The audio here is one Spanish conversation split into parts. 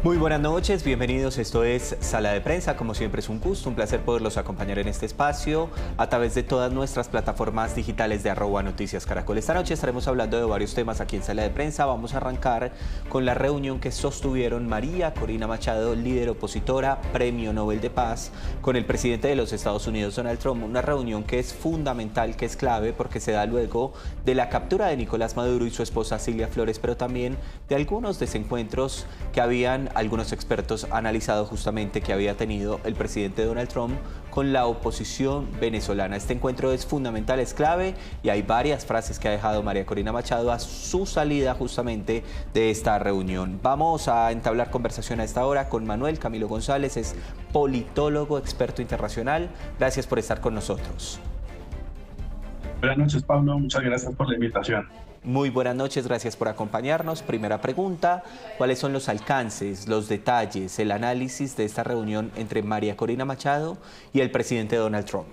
Muy buenas noches, bienvenidos. Esto es Sala de Prensa. Como siempre es un gusto, un placer poderlos acompañar en este espacio a través de todas nuestras plataformas digitales de @Noticias Caracol. Esta noche estaremos hablando de varios temas aquí en Sala de Prensa. Vamos a arrancar con la reunión que sostuvieron María Corina Machado, líder opositora, Premio Nobel de Paz, con el presidente de los Estados Unidos, Donald Trump. Una reunión que es fundamental, que es clave, porque se da luego de la captura de Nicolás Maduro y su esposa Silvia Flores, pero también de algunos desencuentros que habían algunos expertos analizado justamente que había tenido el presidente Donald Trump con la oposición venezolana. Este encuentro es fundamental, es clave y hay varias frases que ha dejado María Corina Machado a su salida justamente de esta reunión. Vamos a entablar conversación a esta hora con Manuel Camilo González, es politólogo, experto internacional. Gracias por estar con nosotros. Buenas noches, Pablo. Muchas gracias por la invitación. Muy buenas noches, gracias por acompañarnos. Primera pregunta, ¿cuáles son los alcances, los detalles, el análisis de esta reunión entre María Corina Machado y el presidente Donald Trump?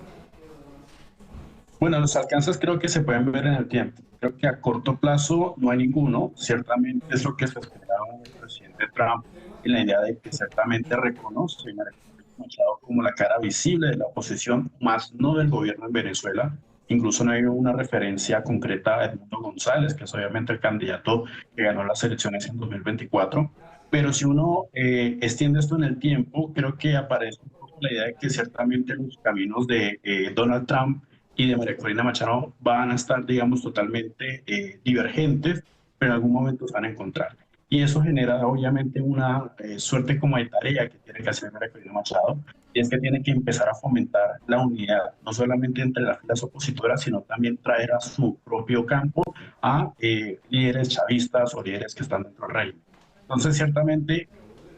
Bueno, los alcances creo que se pueden ver en el tiempo. Creo que a corto plazo no hay ninguno. Ciertamente es lo que se esperaba del presidente Trump en la idea de que ciertamente reconoce a María Corina Machado como la cara visible de la oposición, más no del gobierno en Venezuela. Incluso no hay una referencia concreta a Edmundo González, que es obviamente el candidato que ganó las elecciones en 2024. Pero si uno extiende esto en el tiempo, creo que aparece un poco la idea de que ciertamente los caminos de Donald Trump y de María Corina Machado van a estar, digamos, totalmente divergentes, pero en algún momento se van a encontrar. Y eso genera obviamente una suerte como de tarea que tiene que hacer María Corina Machado, y es que tiene que empezar a fomentar la unidad, no solamente entre las filas opositoras, sino también traer a su propio campo a líderes chavistas o líderes que están dentro del régimen. Entonces, ciertamente,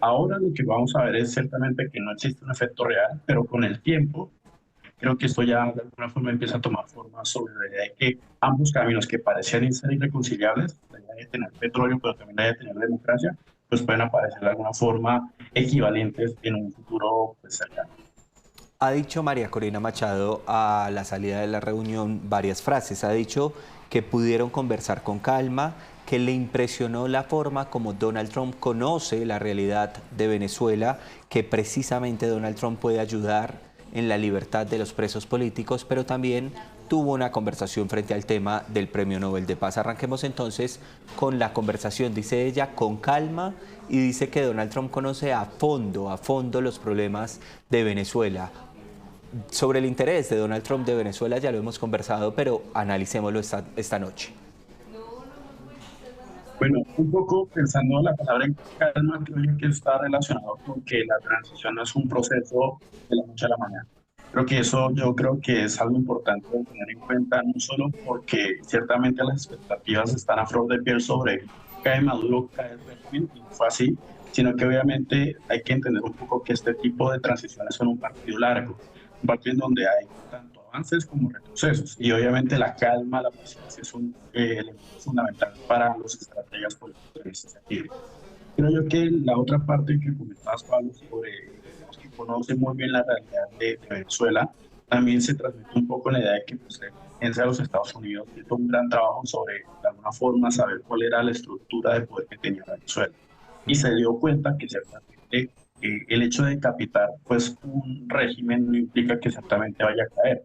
ahora lo que vamos a ver es ciertamente que no existe un efecto real, pero con el tiempo, creo que esto ya de alguna forma empieza a tomar forma sobre la idea de que ambos caminos que parecían ser irreconciliables, la idea de tener petróleo, pero también la idea de tener democracia, pues pueden aparecer de alguna forma equivalentes en un futuro pues, cercano. Ha dicho María Corina Machado a la salida de la reunión varias frases. Ha dicho que pudieron conversar con calma, que le impresionó la forma como Donald Trump conoce la realidad de Venezuela, que precisamente Donald Trump puede ayudar en la libertad de los presos políticos, pero también tuvo una conversación frente al tema del Premio Nobel de Paz. Arranquemos entonces con la conversación, dice ella, con calma, y dice que Donald Trump conoce a fondo los problemas de Venezuela. Sobre el interés de Donald Trump de Venezuela ya lo hemos conversado, pero analicémoslo esta noche. Bueno, un poco pensando en la palabra en calma, creo que está relacionado con que la transición no es un proceso de la noche a la mañana. Creo que eso yo creo que es algo importante de tener en cuenta, no solo porque ciertamente las expectativas están a flor de piel sobre cae Maduro, cae el régimen, y no fue así, sino que obviamente hay que entender un poco que este tipo de transiciones son un partido largo, un partido en donde hay tanto avances como retrocesos, y obviamente la calma, la paciencia es un elemento fundamental para los estrategas políticos en ese sentido. Creo yo que la otra parte que comentabas, Pablo, sobre los que conocen muy bien la realidad de Venezuela, también se transmite un poco la idea de que pues, la presidencia de los Estados Unidos hizo un gran trabajo sobre, de alguna forma, saber cuál era la estructura de poder que tenía Venezuela. Y se dio cuenta que ciertamente el hecho de decapitar pues, un régimen no implica que exactamente vaya a caer.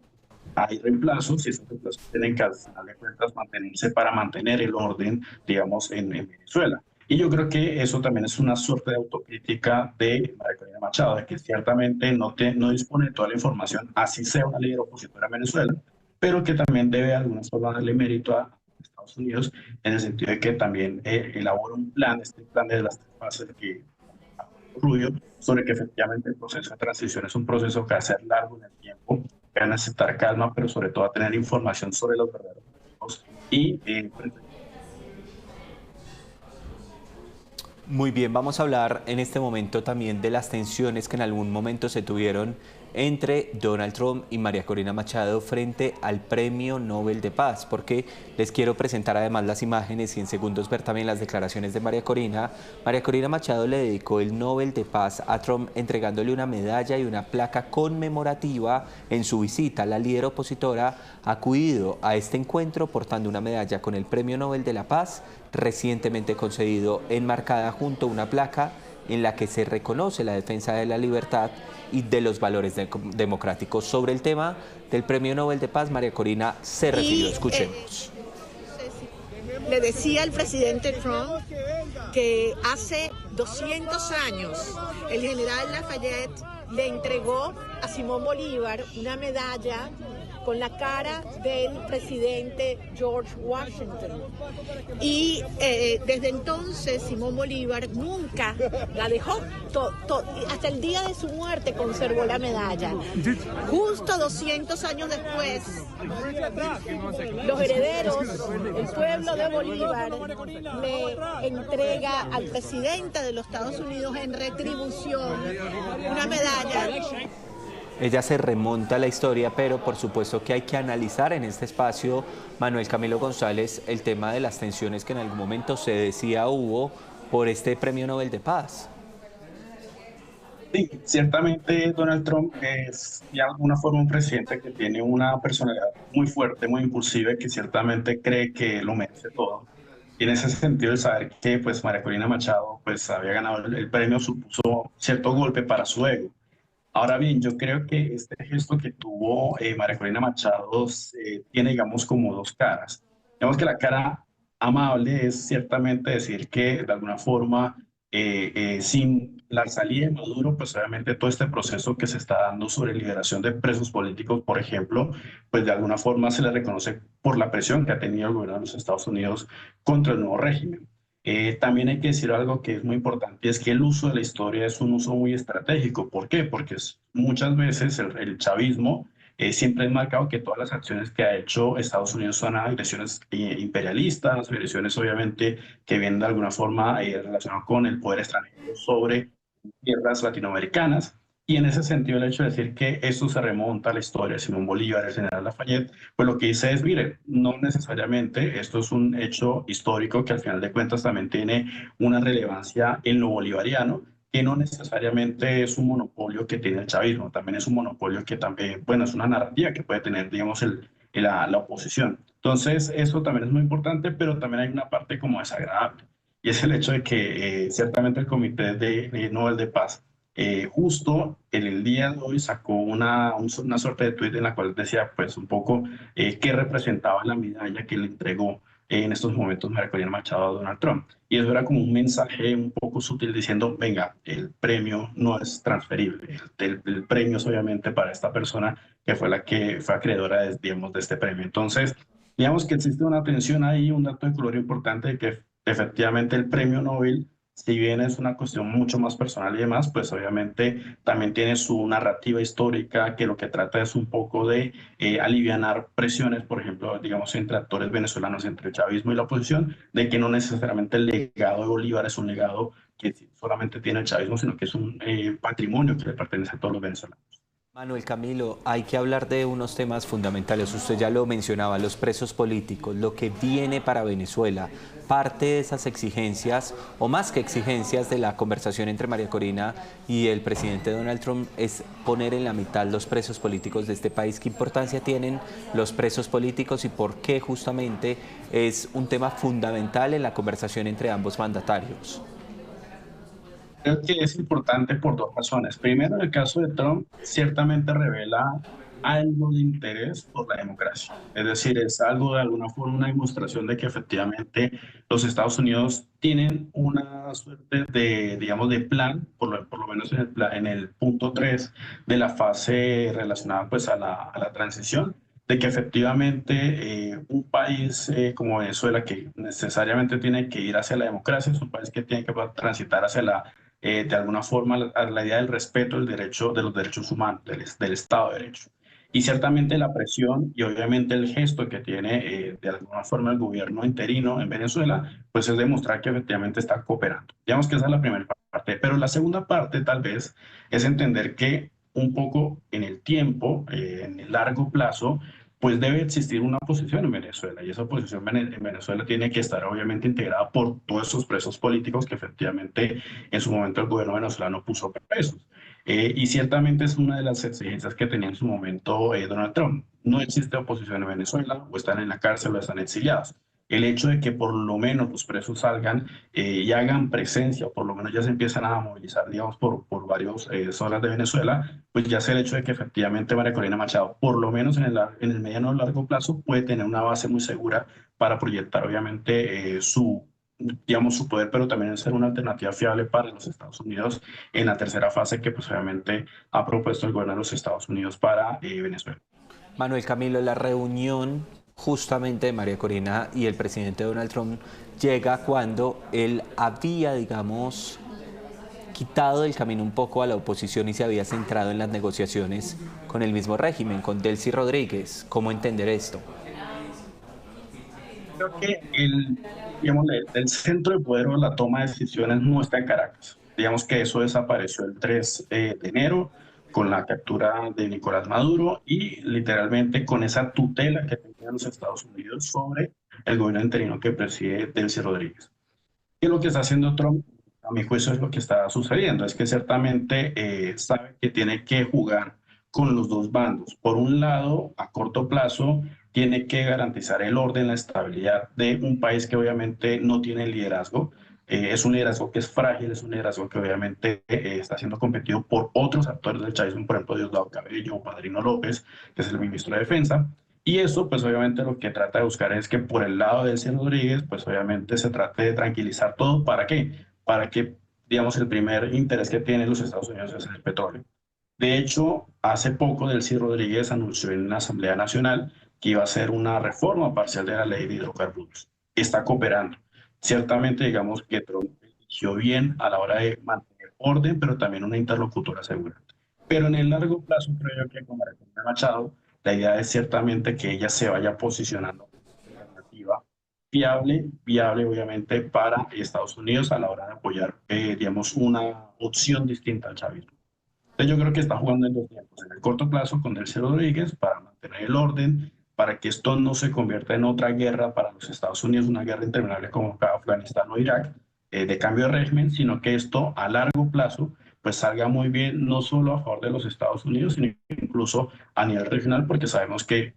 Hay reemplazos y esos reemplazos tienen que, al final de cuentas, mantenerse para mantener el orden, digamos, en Venezuela. Y yo creo que eso también es una suerte de autocrítica de María Corina Machado, de que ciertamente no dispone de toda la información, así sea una líder opositora en Venezuela, pero que también debe de alguna forma darle mérito a Estados Unidos en el sentido de que también elabora un plan, este plan de las tres fases que Rubio, sobre que efectivamente el proceso de transición es un proceso que va a ser largo en el tiempo, que va a necesitar calma, pero sobre todo a tener información sobre los verdaderos motivos y Muy bien, vamos a hablar en este momento también de las tensiones que en algún momento se tuvieron entre Donald Trump y María Corina Machado frente al Premio Nobel de Paz, porque les quiero presentar además las imágenes y en segundos ver también las declaraciones de María Corina. María Corina Machado le dedicó el Nobel de Paz a Trump entregándole una medalla y una placa conmemorativa en su visita. La líder opositora ha acudido a este encuentro portando una medalla con el Premio Nobel de la Paz recientemente concedido, enmarcada junto a una placa en la que se reconoce la defensa de la libertad y de los valores democráticos. Sobre el tema del Premio Nobel de Paz, María Corina se refirió. Escuchemos. Le decía al presidente Trump que hace 200 años el general Lafayette le entregó a Simón Bolívar una medalla con la cara del presidente George Washington. Y desde entonces Simón Bolívar nunca la dejó, hasta el día de su muerte conservó la medalla. Justo 200 años después, los herederos, el pueblo de Bolívar, le entrega al presidente de los Estados Unidos en retribución una medalla. Ella se remonta a la historia, pero por supuesto que hay que analizar en este espacio, Manuel Camilo González, el tema de las tensiones que en algún momento se decía hubo por este Premio Nobel de Paz. Sí, ciertamente Donald Trump es de alguna forma un presidente que tiene una personalidad muy fuerte, muy impulsiva y que ciertamente cree que lo merece todo. Y en ese sentido, el saber que pues, María Corina Machado pues, había ganado el premio supuso cierto golpe para su ego. Ahora bien, yo creo que este gesto que tuvo María Corina Machado tiene, digamos, como dos caras. Digamos que la cara amable es ciertamente decir que de alguna forma, sin la salida de Maduro, pues obviamente todo este proceso que se está dando sobre liberación de presos políticos, por ejemplo, pues de alguna forma se le reconoce por la presión que ha tenido el gobierno de los Estados Unidos contra el nuevo régimen. También hay que decir algo que es muy importante, es que el uso de la historia es un uso muy estratégico. ¿Por qué? Porque muchas veces el chavismo siempre ha marcado que todas las acciones que ha hecho Estados Unidos son agresiones imperialistas, agresiones obviamente que vienen de alguna forma relacionadas con el poder extranjero sobre tierras latinoamericanas. Y en ese sentido, el hecho de decir que esto se remonta a la historia de Simón Bolívar, el general Lafayette, pues lo que dice es, mire, no necesariamente esto es un hecho histórico que al final de cuentas también tiene una relevancia en lo bolivariano, que no necesariamente es un monopolio que tiene el chavismo, también es un monopolio que también, bueno, es una narrativa que puede tener, digamos, la oposición. Entonces, eso también es muy importante, pero también hay una parte como desagradable, y es el hecho de que ciertamente el Comité de Nobel de Paz justo en el día de hoy sacó una suerte de tuit en la cual decía pues un poco qué representaba la medalla que le entregó en estos momentos María Corina Machado a Donald Trump. Y eso era como un mensaje un poco sutil diciendo, venga, el premio no es transferible. El premio es obviamente para esta persona que fue la que fue acreedora digamos, de este premio. Entonces, digamos que existe una tensión ahí, un dato de color importante de que efectivamente el premio Nobel, si bien es una cuestión mucho más personal y demás, pues obviamente también tiene su narrativa histórica que lo que trata es un poco de alivianar presiones, por ejemplo, digamos, entre actores venezolanos, entre el chavismo y la oposición, de que no necesariamente el legado de Bolívar es un legado que solamente tiene el chavismo, sino que es un patrimonio que le pertenece a todos los venezolanos. Manuel Camilo, hay que hablar de unos temas fundamentales. Usted ya lo mencionaba, los presos políticos, lo que viene para Venezuela. Parte de esas exigencias, o más que exigencias, de la conversación entre María Corina y el presidente Donald Trump es poner en la mitad los presos políticos de este país. ¿Qué importancia tienen los presos políticos y por qué justamente es un tema fundamental en la conversación entre ambos mandatarios? Creo que es importante por dos razones. Primero, en el caso de Trump, ciertamente revela algo de interés por la democracia. Es decir, es algo de alguna forma una demostración de que efectivamente los Estados Unidos tienen una suerte de, digamos, de plan, por lo menos en el punto 3 de la fase relacionada pues a la transición, de que efectivamente un país como Venezuela, que necesariamente tiene que ir hacia la democracia, es un país que tiene que transitar hacia de alguna forma la idea del respeto del derecho, de los derechos humanos, del Estado de Derecho. Y ciertamente la presión y obviamente el gesto que tiene de alguna forma el gobierno interino en Venezuela, pues es demostrar que efectivamente está cooperando. Digamos que esa es la primera parte, pero la segunda parte tal vez es entender que un poco en el tiempo, en el largo plazo, pues debe existir una oposición en Venezuela y esa oposición en Venezuela tiene que estar obviamente integrada por todos esos presos políticos que efectivamente en su momento el gobierno venezolano puso presos. Y ciertamente es una de las exigencias que tenía en su momento Donald Trump. No existe oposición en Venezuela, o están en la cárcel o están exiliados. el hecho de que por lo menos los presos salgan y hagan presencia, o por lo menos ya se empiezan a movilizar, digamos, por varias zonas de Venezuela, pues ya sea el hecho de que efectivamente María Corina Machado, por lo menos en el mediano o largo plazo, puede tener una base muy segura para proyectar, obviamente, digamos, su poder, pero también ser una alternativa fiable para los Estados Unidos en la tercera fase que, pues, obviamente, ha propuesto el gobierno de los Estados Unidos para Venezuela. Manuel Camilo, la reunión justamente de María Corina y el presidente Donald Trump llega cuando él había, digamos, quitado del camino un poco a la oposición y se había centrado en las negociaciones con el mismo régimen, con Delcy Rodríguez. ¿Cómo entender esto? Creo que digamos, el centro de poder o la toma de decisiones no está en Caracas. Digamos que eso desapareció el 3 de enero con la captura de Nicolás Maduro y literalmente con esa tutela que tenían los Estados Unidos sobre el gobierno interino que preside Delcy Rodríguez. ¿Qué es lo que está haciendo Trump? A mi juicio es lo que está sucediendo, es que ciertamente sabe que tiene que jugar con los dos bandos. Por un lado, a corto plazo, tiene que garantizar el orden, la estabilidad de un país que obviamente no tiene liderazgo. Es un liderazgo que es frágil, es un liderazgo que obviamente está siendo competido por otros actores del chavismo, por ejemplo, Diosdado Cabello o Padrino López, que es el ministro de Defensa. Y eso, pues obviamente lo que trata de buscar es que por el lado de Delcy Rodríguez, pues obviamente se trate de tranquilizar todo. ¿Para qué? Para que, digamos, el primer interés que tienen los Estados Unidos es el petróleo. De hecho, hace poco Delcy Rodríguez anunció en la Asamblea Nacional que iba a hacer una reforma parcial de la ley de hidrocarburos. Está cooperando. Ciertamente, digamos que Trump eligió bien a la hora de mantener orden, pero también una interlocutora segura. Pero en el largo plazo, creo yo que con María Corina Machado, la idea es ciertamente que ella se vaya posicionando como una alternativa fiable, viable, obviamente, para Estados Unidos a la hora de apoyar, digamos, una opción distinta al chavismo. Entonces yo creo que está jugando en dos tiempos, en el corto plazo con Delcy Rodríguez para mantener el orden, para que esto no se convierta en otra guerra para los Estados Unidos, una guerra interminable como Afganistán o Irak, de cambio de régimen, sino que esto a largo plazo pues salga muy bien, no solo a favor de los Estados Unidos, sino incluso a nivel regional, porque sabemos que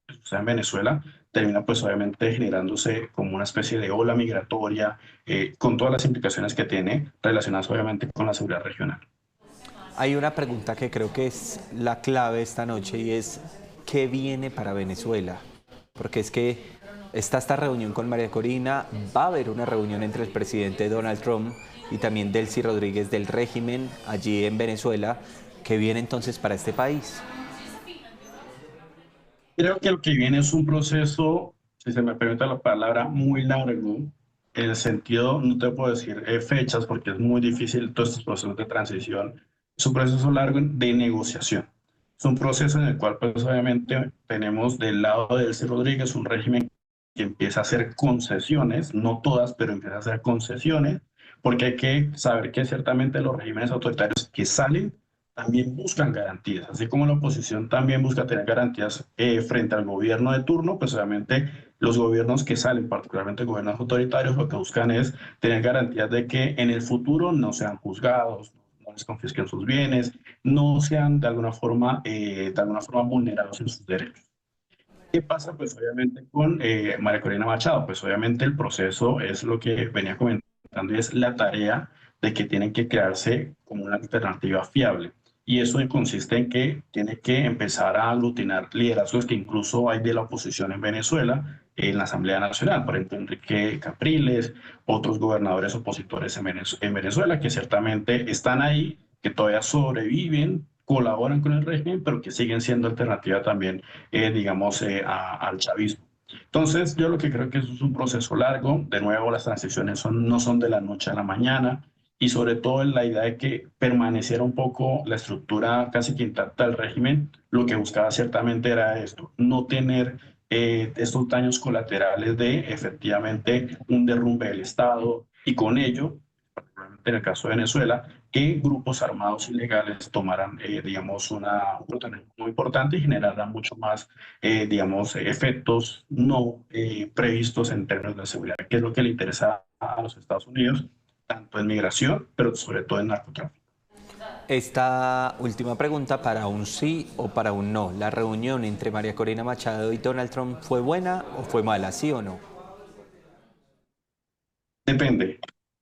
o sea, en Venezuela termina pues obviamente generándose como una especie de ola migratoria, con todas las implicaciones que tiene relacionadas obviamente con la seguridad regional. Hay una pregunta que creo que es la clave esta noche y es ¿qué viene para Venezuela? Porque es que está esta reunión con María Corina, va a haber una reunión entre el presidente Donald Trump y también Delcy Rodríguez del régimen allí en Venezuela. ¿Qué viene entonces para este país? Creo que lo que viene es un proceso, si se me permite la palabra, muy largo. En el sentido, no te puedo decir fechas porque es muy difícil todos estos procesos de transición. Es un proceso largo de negociación. Es un proceso en el cual, pues obviamente, tenemos del lado de Delcy Rodríguez un régimen que empieza a hacer concesiones, no todas, pero empieza a hacer concesiones, porque hay que saber que ciertamente los regímenes autoritarios que salen también buscan garantías, así como la oposición también busca tener garantías frente al gobierno de turno, pues obviamente los gobiernos que salen, particularmente gobiernos autoritarios, lo que buscan es tener garantías de que en el futuro no sean juzgados, no les confisquen sus bienes, no sean de alguna forma vulnerados en sus derechos. ¿Qué pasa? Pues obviamente con María Corina Machado, pues obviamente el proceso es lo que venía comentando y es la tarea de que tienen que crearse como una alternativa fiable. Y eso consiste en que tiene que empezar a aglutinar liderazgos que incluso hay de la oposición en Venezuela, en la Asamblea Nacional, por ejemplo, Enrique Capriles, otros gobernadores opositores en Venezuela, que ciertamente están ahí, que todavía sobreviven, colaboran con el régimen, pero que siguen siendo alternativa también, digamos, al chavismo. Entonces, yo lo que creo que eso es un proceso largo. De nuevo, las transiciones no son de la noche a la mañana y sobre todo en la idea de que permaneciera un poco la estructura casi que intacta del régimen, lo que buscaba ciertamente era esto, no tener estos daños colaterales de efectivamente un derrumbe del Estado y con ello, particularmente en el caso de Venezuela, que grupos armados ilegales tomaran, digamos, un protagonismo muy importante y generaran mucho más, digamos, efectos no previstos en términos de seguridad, que es lo que le interesa a los Estados Unidos, tanto en migración, pero sobre todo en narcotráfico. Esta última pregunta para un sí o para un no. ¿La reunión entre María Corina Machado y Donald Trump fue buena o fue mala, sí o no? Depende.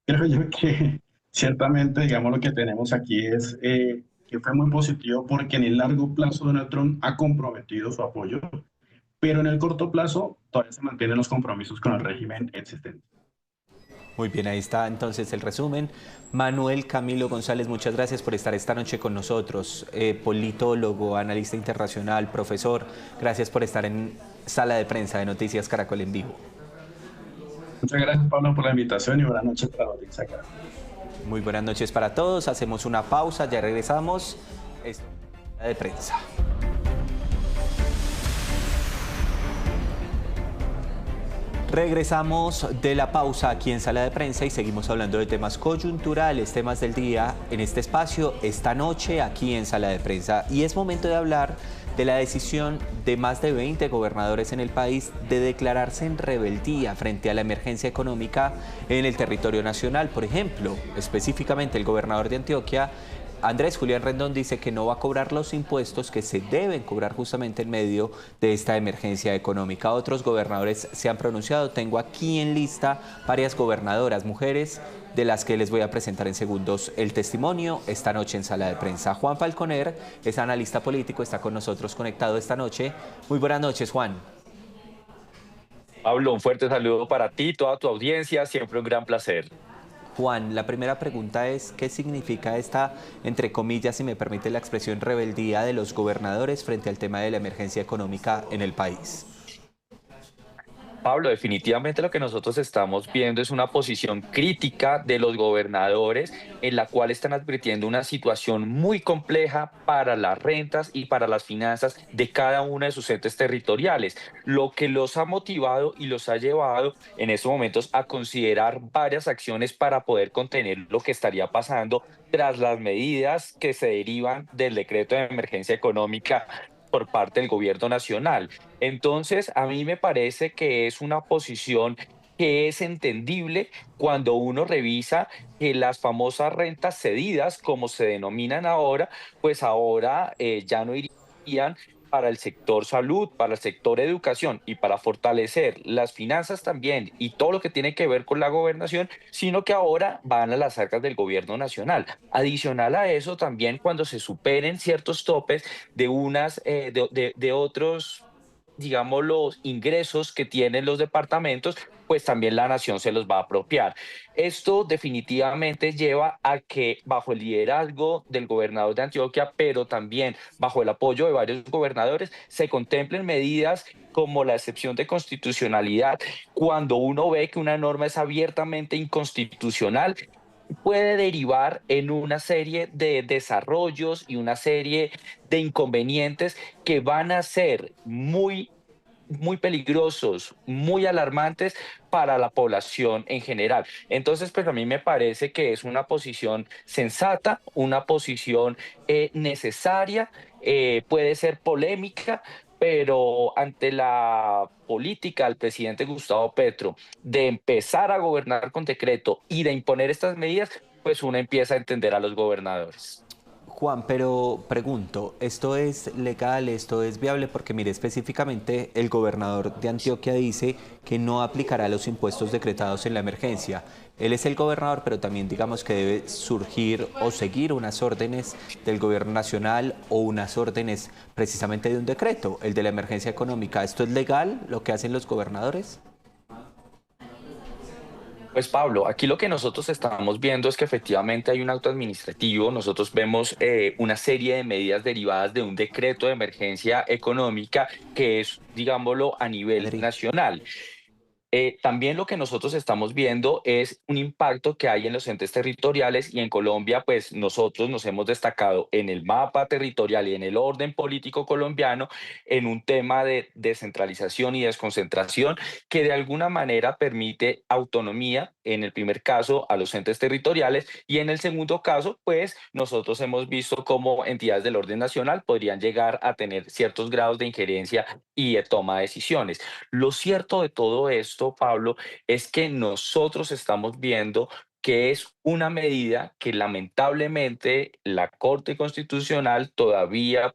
Creo yo que ciertamente, digamos, lo que tenemos aquí es que fue muy positivo porque en el largo plazo Donald Trump ha comprometido su apoyo, pero en el corto plazo todavía se mantienen los compromisos con el régimen existente. Muy bien, ahí está entonces el resumen. Manuel Camilo González, muchas gracias por estar esta noche con nosotros. Politólogo, analista internacional, profesor, gracias por estar en Sala de Prensa de Noticias Caracol en vivo. Muchas gracias, Pablo, por la invitación y buenas noches para la audiencia. Muy buenas noches para todos. Hacemos una pausa, ya regresamos. Esto es Sala de Prensa. Regresamos de la pausa aquí en Sala de Prensa y seguimos hablando de temas coyunturales, temas del día en este espacio, esta noche aquí en Sala de Prensa. Y es momento de hablar de la decisión de más de 20 gobernadores en el país de declararse en rebeldía frente a la emergencia económica en el territorio nacional. Por ejemplo, específicamente el gobernador de Antioquia, Andrés Julián Rendón, dice que no va a cobrar los impuestos que se deben cobrar justamente en medio de esta emergencia económica. Otros gobernadores se han pronunciado. Tengo aquí en lista varias gobernadoras, mujeres, de las que les voy a presentar en segundos el testimonio esta noche en Sala de Prensa. Juan Falconer es analista político, está con nosotros conectado esta noche. Muy buenas noches, Juan. Pablo, un fuerte saludo para ti, toda tu audiencia, siempre un gran placer. Juan, la primera pregunta es, ¿qué significa esta, entre comillas, si me permite la expresión, rebeldía de los gobernadores frente al tema de la emergencia económica en el país? Pablo, definitivamente lo que nosotros estamos viendo es una posición crítica de los gobernadores en la cual están advirtiendo una situación muy compleja para las rentas y para las finanzas de cada uno de sus entes territoriales, lo que los ha motivado y los ha llevado en estos momentos a considerar varias acciones para poder contener lo que estaría pasando tras las medidas que se derivan del decreto de emergencia económica por parte del gobierno nacional. Entonces, a mí me parece que es una posición que es entendible cuando uno revisa que las famosas rentas cedidas, como se denominan ahora, pues ahora ya no irían para el sector salud, para el sector educación y para fortalecer las finanzas también y todo lo que tiene que ver con la gobernación, sino que ahora van a las arcas del gobierno nacional. Adicional a eso, también cuando se superen ciertos topes de de otros, digamos, los ingresos que tienen los departamentos, pues también la nación se los va a apropiar. Esto definitivamente lleva a que bajo el liderazgo del gobernador de Antioquia, pero también bajo el apoyo de varios gobernadores, se contemplen medidas como la excepción de constitucionalidad, cuando uno ve que una norma es abiertamente inconstitucional, puede derivar en una serie de desarrollos y una serie de inconvenientes que van a ser muy peligrosos, muy alarmantes para la población en general. Entonces, pues a mí me parece que es una posición sensata, una posición necesaria, puede ser polémica, pero ante la política del presidente Gustavo Petro de empezar a gobernar con decreto y de imponer estas medidas, pues uno empieza a entender a los gobernadores. Juan, pero pregunto, ¿esto es legal, esto es viable? Porque mire, específicamente el gobernador de Antioquia dice que no aplicará los impuestos decretados en la emergencia. Él es el gobernador, pero también digamos que debe surgir o seguir unas órdenes del gobierno nacional o unas órdenes precisamente de un decreto, el de la emergencia económica. ¿Esto es legal, lo que hacen los gobernadores? Pues Pablo, aquí lo que nosotros estamos viendo es que efectivamente hay un acto administrativo, nosotros vemos una serie de medidas derivadas de un decreto de emergencia económica que es, digámoslo, a nivel Adri. nacional. También lo que nosotros estamos viendo es un impacto que hay en los entes territoriales y en Colombia, pues nosotros nos hemos destacado en el mapa territorial y en el orden político colombiano en un tema de descentralización y desconcentración que de alguna manera permite autonomía, en el primer caso, a los entes territoriales y en el segundo caso, pues nosotros hemos visto cómo entidades del orden nacional podrían llegar a tener ciertos grados de injerencia y de toma de decisiones. Lo cierto de todo esto, Pablo, es que nosotros estamos viendo que es una medida que lamentablemente la Corte Constitucional todavía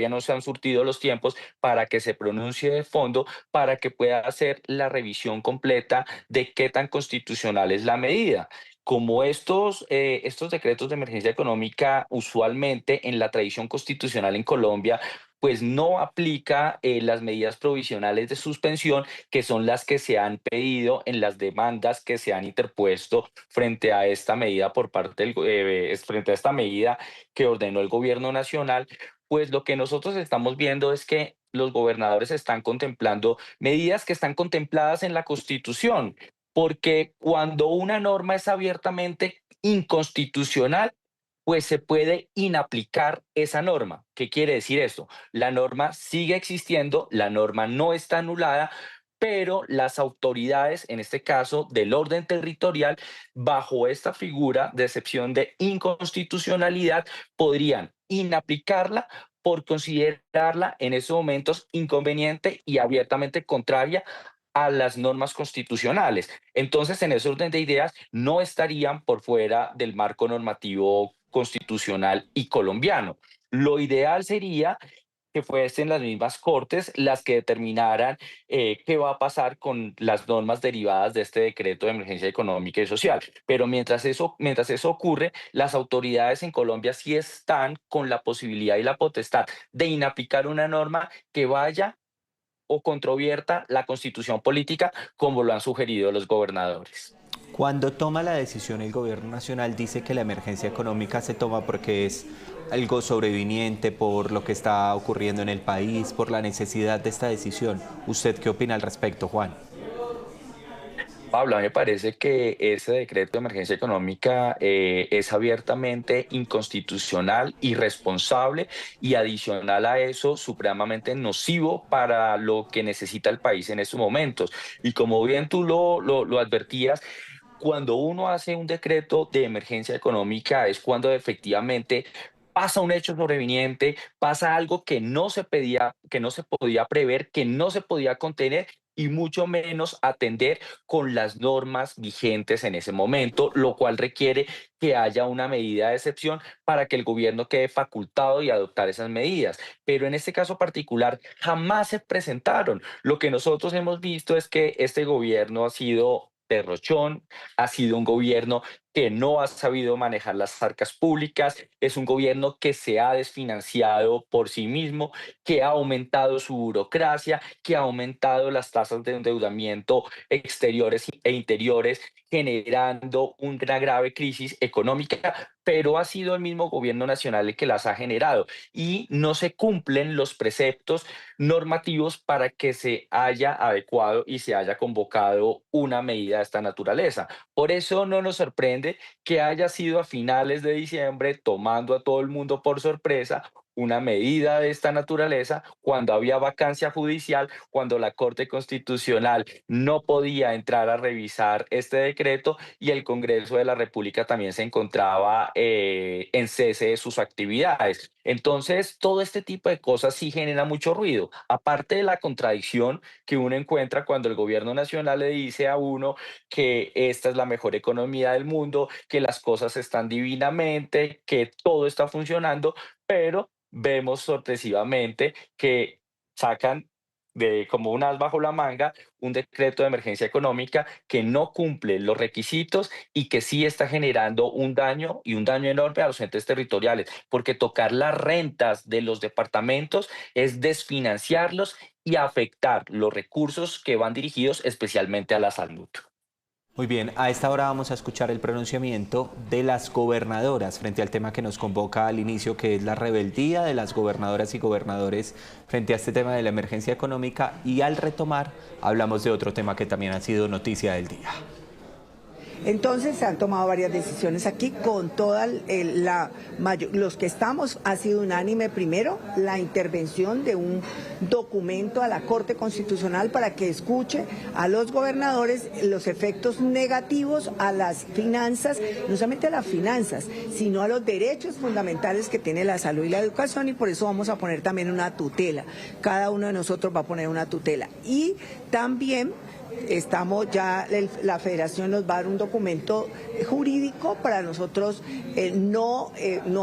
no se han surtido los tiempos para que se pronuncie de fondo, para que pueda hacer la revisión completa de qué tan constitucional es la medida. Como estos decretos de emergencia económica usualmente en la tradición constitucional en Colombia, pues no aplica las medidas provisionales de suspensión, que son las que se han pedido en las demandas que se han interpuesto frente a esta medida frente a esta medida que ordenó el gobierno nacional. Pues lo que nosotros estamos viendo es que los gobernadores están contemplando medidas que están contempladas en la Constitución, porque cuando una norma es abiertamente inconstitucional, pues se puede inaplicar esa norma. ¿Qué quiere decir esto? La norma sigue existiendo, la norma no está anulada, pero las autoridades, en este caso del orden territorial, bajo esta figura de excepción de inconstitucionalidad, podrían inaplicarla por considerarla en esos momentos inconveniente y abiertamente contraria a las normas constitucionales. Entonces, en ese orden de ideas, no estarían por fuera del marco normativo constitucional y colombiano. Lo ideal sería que fuesen las mismas cortes las que determinaran qué va a pasar con las normas derivadas de este decreto de emergencia económica y social. Pero mientras eso ocurre, las autoridades en Colombia sí están con la posibilidad y la potestad de inaplicar una norma que vaya o controvierta la constitución política, como lo han sugerido los gobernadores. Cuando toma la decisión el gobierno nacional dice que la emergencia económica se toma porque es algo sobreviniente por lo que está ocurriendo en el país, por la necesidad de esta decisión. ¿Usted qué opina al respecto, Juan? Pablo, a mí me parece que ese decreto de emergencia económica es abiertamente inconstitucional, irresponsable y adicional a eso, supremamente nocivo para lo que necesita el país en estos momentos. Y como bien tú lo advertías, cuando uno hace un decreto de emergencia económica es cuando efectivamente pasa un hecho sobreviniente, pasa algo que no se pedía, que no se podía prever, que no se podía contener y mucho menos atender con las normas vigentes en ese momento, lo cual requiere que haya una medida de excepción para que el gobierno quede facultado y adoptar esas medidas. Pero en este caso particular jamás se presentaron. Lo que nosotros hemos visto es que este gobierno ha sido derrochón, ha sido un gobierno que no ha sabido manejar las arcas públicas, es un gobierno que se ha desfinanciado por sí mismo, que ha aumentado su burocracia, que ha aumentado las tasas de endeudamiento exteriores e interiores, generando una grave crisis económica, pero ha sido el mismo gobierno nacional el que las ha generado y no se cumplen los preceptos normativos para que se haya adecuado y se haya convocado una medida de esta naturaleza. Por eso no nos sorprende que haya sido a finales de diciembre, tomando a todo el mundo por sorpresa, una medida de esta naturaleza cuando había vacancia judicial, cuando la Corte Constitucional no podía entrar a revisar este decreto y el Congreso de la República también se encontraba en cese de sus actividades. Entonces, todo este tipo de cosas sí genera mucho ruido. Aparte de la contradicción que uno encuentra cuando el gobierno nacional le dice a uno que esta es la mejor economía del mundo, que las cosas están divinamente, que todo está funcionando, pero vemos sorpresivamente que sacan de como un as bajo la manga un decreto de emergencia económica que no cumple los requisitos y que sí está generando un daño y un daño enorme a los entes territoriales, porque tocar las rentas de los departamentos es desfinanciarlos y afectar los recursos que van dirigidos especialmente a la salud. Muy bien, a esta hora vamos a escuchar el pronunciamiento de las gobernadoras frente al tema que nos convoca al inicio, que es la rebeldía de las gobernadoras y gobernadores frente a este tema de la emergencia económica, y al retomar hablamos de otro tema que también ha sido noticia del día. Entonces se han tomado varias decisiones aquí con toda los que estamos, ha sido unánime primero la intervención de un documento a la Corte Constitucional para que escuche a los gobernadores los efectos negativos a las finanzas, no solamente a las finanzas, sino a los derechos fundamentales que tiene la salud y la educación, y por eso vamos a poner también una tutela. Cada uno de nosotros va a poner una tutela. Y también estamos ya, la federación nos va a dar un documento jurídico para nosotros no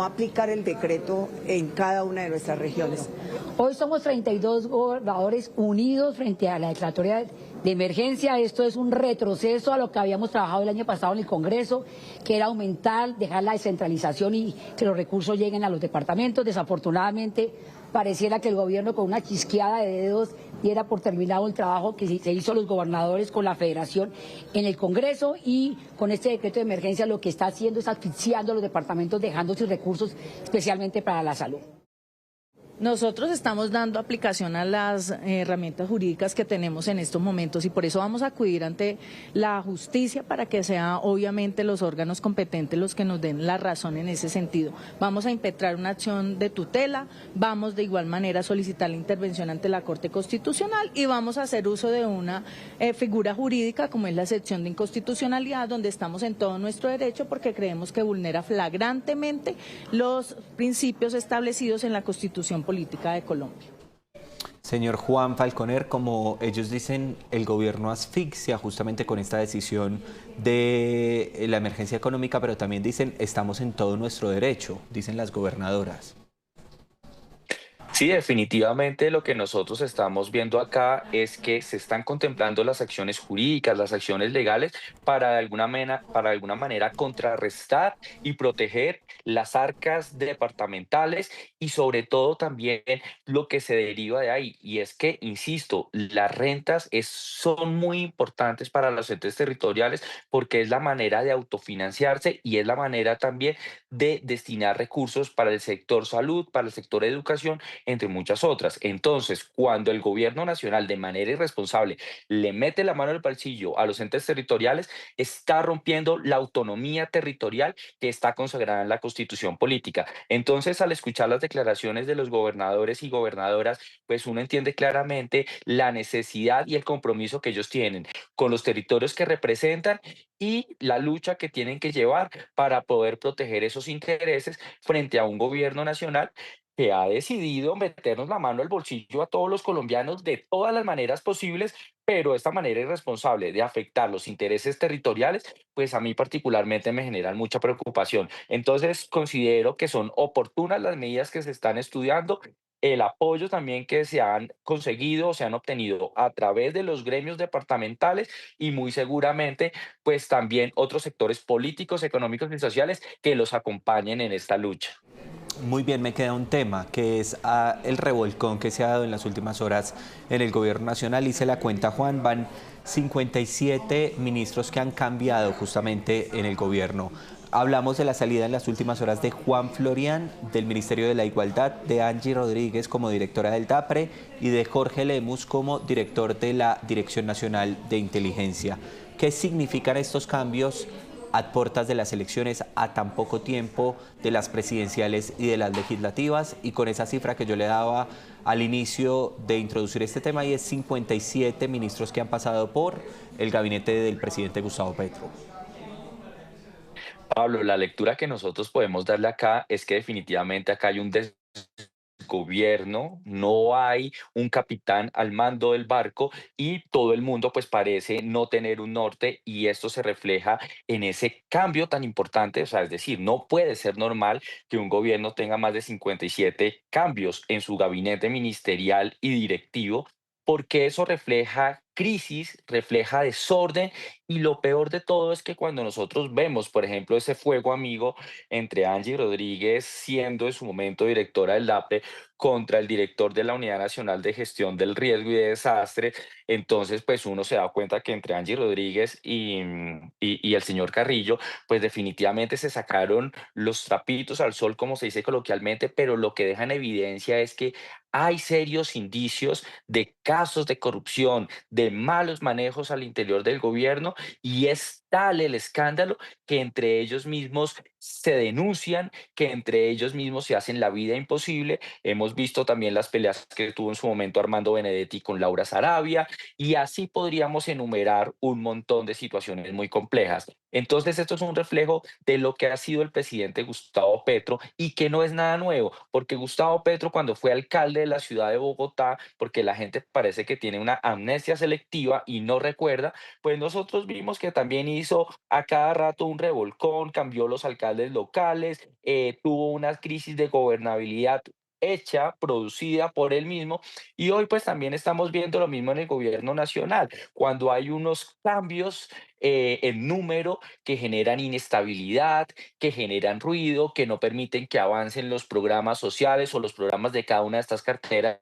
aplicar el decreto en cada una de nuestras regiones. Hoy somos 32 gobernadores unidos frente a la declaratoria de emergencia. Esto es un retroceso a lo que habíamos trabajado el año pasado en el Congreso, que era aumentar, dejar la descentralización y que los recursos lleguen a los departamentos. Desafortunadamente, pareciera que el gobierno con una chisqueada de dedos diera por terminado el trabajo que se hizo los gobernadores con la federación en el Congreso, y con este decreto de emergencia lo que está haciendo es asfixiando a los departamentos, dejando sin recursos especialmente para la salud. Nosotros estamos dando aplicación a las herramientas jurídicas que tenemos en estos momentos y por eso vamos a acudir ante la justicia para que sea obviamente los órganos competentes los que nos den la razón en ese sentido. Vamos a impetrar una acción de tutela, vamos de igual manera a solicitar la intervención ante la Corte Constitucional y vamos a hacer uso de una figura jurídica como es la sección de inconstitucionalidad, donde estamos en todo nuestro derecho porque creemos que vulnera flagrantemente los principios establecidos en la Constitución Política de Colombia. Señor Juan Falconer, como ellos dicen, el gobierno asfixia justamente con esta decisión de la emergencia económica, pero también dicen estamos en todo nuestro derecho, dicen las gobernadoras. Sí, definitivamente lo que nosotros estamos viendo acá es que se están contemplando las acciones jurídicas, las acciones legales para de alguna manera contrarrestar y proteger las arcas departamentales y sobre todo también lo que se deriva de ahí. Y es que, insisto, las rentas son muy importantes para los entes territoriales porque es la manera de autofinanciarse y es la manera también de destinar recursos para el sector salud, para el sector educación, entre muchas otras. Entonces, cuando el gobierno nacional de manera irresponsable le mete la mano al bolsillo a los entes territoriales, está rompiendo la autonomía territorial que está consagrada en la Constitución política. Entonces, al escuchar las declaraciones de los gobernadores y gobernadoras, pues uno entiende claramente la necesidad y el compromiso que ellos tienen con los territorios que representan y la lucha que tienen que llevar para poder proteger esos intereses frente a un gobierno nacional que ha decidido meternos la mano al bolsillo a todos los colombianos de todas las maneras posibles, pero esta manera irresponsable de afectar los intereses territoriales, pues a mí particularmente me generan mucha preocupación. Entonces, considero que son oportunas las medidas que se están estudiando, el apoyo también que se han conseguido o se han obtenido a través de los gremios departamentales y muy seguramente, pues también otros sectores políticos, económicos y sociales que los acompañen en esta lucha. Muy bien, me queda un tema que es el revolcón que se ha dado en las últimas horas en el gobierno nacional. Hice la cuenta, Juan, van 57 ministros que han cambiado justamente en el gobierno. Hablamos de la salida en las últimas horas de Juan Florian del Ministerio de la Igualdad, de Angie Rodríguez como directora del DAPRE y de Jorge Lemus como director de la Dirección Nacional de Inteligencia. ¿Qué significan estos cambios a puertas de las elecciones, a tan poco tiempo de las presidenciales y de las legislativas? Y con esa cifra que yo le daba al inicio de introducir este tema, y es 57 ministros que han pasado por el gabinete del presidente Gustavo Petro. Pablo, la lectura que nosotros podemos darle acá es que definitivamente acá hay un desgobierno, no hay un capitán al mando del barco y todo el mundo pues parece no tener un norte y esto se refleja en ese cambio tan importante, o sea, es decir, no puede ser normal que un gobierno tenga más de 57 cambios en su gabinete ministerial y directivo, porque eso refleja crisis, refleja desorden y lo peor de todo es que cuando nosotros vemos, por ejemplo, ese fuego amigo entre Angie Rodríguez, siendo en su momento directora del DAPE, contra el director de la Unidad Nacional de Gestión del Riesgo y de Desastre, entonces pues uno se da cuenta que entre Angie Rodríguez y el señor Carrillo, pues definitivamente se sacaron los trapitos al sol, como se dice coloquialmente, pero lo que deja en evidencia es que hay serios indicios de casos de corrupción, de malos manejos al interior del gobierno y es tal el escándalo que entre ellos mismos se denuncian, que entre ellos mismos se hacen la vida imposible. Hemos visto también las peleas que tuvo en su momento Armando Benedetti con Laura Sarabia, y así podríamos enumerar un montón de situaciones muy complejas. Entonces, esto es un reflejo de lo que ha sido el presidente Gustavo Petro y que no es nada nuevo, porque Gustavo Petro, cuando fue alcalde de la ciudad de Bogotá, porque la gente parece que tiene una amnesia selectiva y no recuerda, pues nosotros vimos que también hizo a cada rato un revolcón, cambió los alcaldes locales, tuvo una crisis de gobernabilidad hecha, producida por él mismo, y hoy pues también estamos viendo lo mismo en el gobierno nacional, cuando hay unos cambios en número que generan inestabilidad, que generan ruido, que no permiten que avancen los programas sociales o los programas de cada una de estas carteras,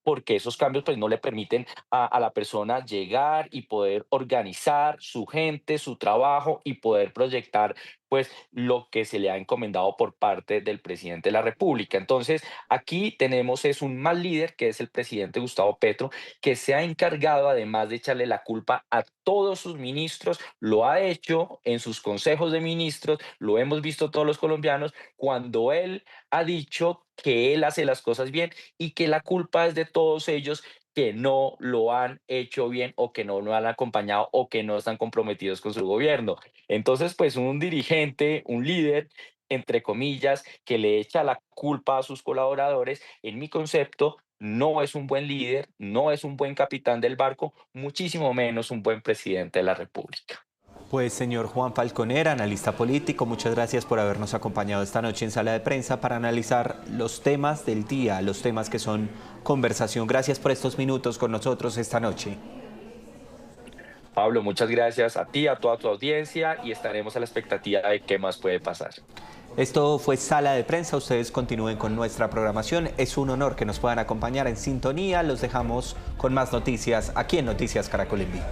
porque esos cambios pues no le permiten a la persona llegar y poder organizar su gente, su trabajo y poder proyectar pues lo que se le ha encomendado por parte del presidente de la República. Entonces, aquí tenemos es un mal líder, que es el presidente Gustavo Petro, que se ha encargado, además de echarle la culpa a todos sus ministros, lo ha hecho en sus consejos de ministros, lo hemos visto todos los colombianos, cuando él ha dicho que él hace las cosas bien y que la culpa es de todos ellos que no lo han hecho bien o que no lo han acompañado o que no están comprometidos con su gobierno. Entonces, pues un dirigente, un líder, entre comillas, que le echa la culpa a sus colaboradores, en mi concepto, no es un buen líder, no es un buen capitán del barco, muchísimo menos un buen presidente de la República. Pues señor Juan Falconer, analista político, muchas gracias por habernos acompañado esta noche en Sala de Prensa para analizar los temas del día, los temas que son conversación. Gracias por estos minutos con nosotros esta noche. Pablo, muchas gracias a ti, a toda tu audiencia, y estaremos a la expectativa de qué más puede pasar. Esto fue Sala de Prensa. Ustedes continúen con nuestra programación. Es un honor que nos puedan acompañar en sintonía. Los dejamos con más noticias aquí en Noticias Caracol en Vivo.